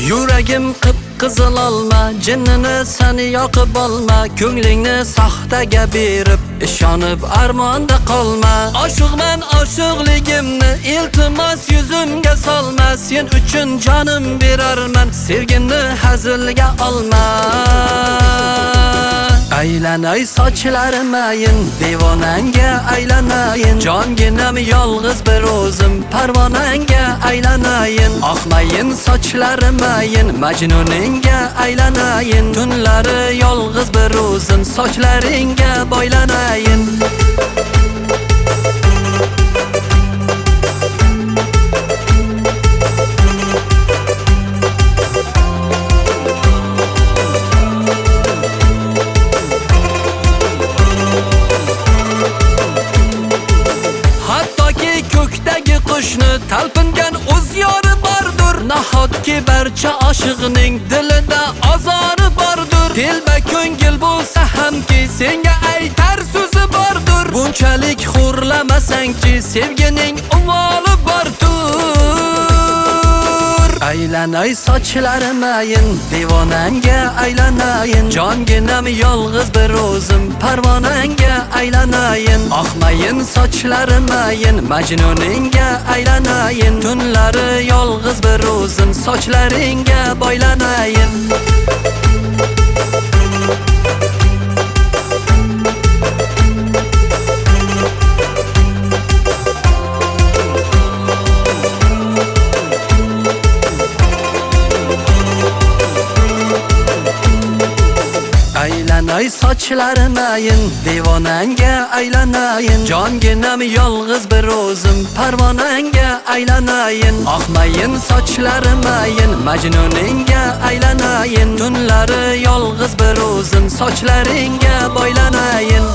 Yuragim qip-qizil olma, jinnini seni yoqib olma, ko'nglingni soxtaga berib, ishonib armonda qolma. Oshiqman oshiqligimni iltimos yuzimga solma, sen uchun jonim berarman, sevgimni hazilga olma. Aylanay sochlarim ayin, devonanga aylanayin, jonginam yolg'iz bir o'zim, parvonanga aylanayin. Oqmayin sochlarim ayin, majnuningga aylanayin, tunlari yolg'iz bir o'zim, sochlaringga boylanayin. Qushni talpingan o'z yori bordir, nahotki barcha oshiqning dilida azori bordir. Telba ko'ngil bo'lsa hamki senga aytar so'zi bordir, bunchalik xo'rlamasangchi sevgining uvoli bordir. Aylanay sochlarim ayin, devonanga aylanayin, jonginam yolg'iz bir o'zim, parvonanga aylanayin. Oqmayin sochlarim ayin, majnuningga aylanayin, tunlari yolg'iz bir o'zim, sochlaringga boylanayin. Aylanay sochlarim ayin, devonanga aylanayin, jonginam yolg'iz bir o'zim, parvonanga aylanayin. Oqmayin sochlarim ayin, majnuningga aylanayin, tunlari yolg'iz bir o'zim, sochlaringga boylanayin.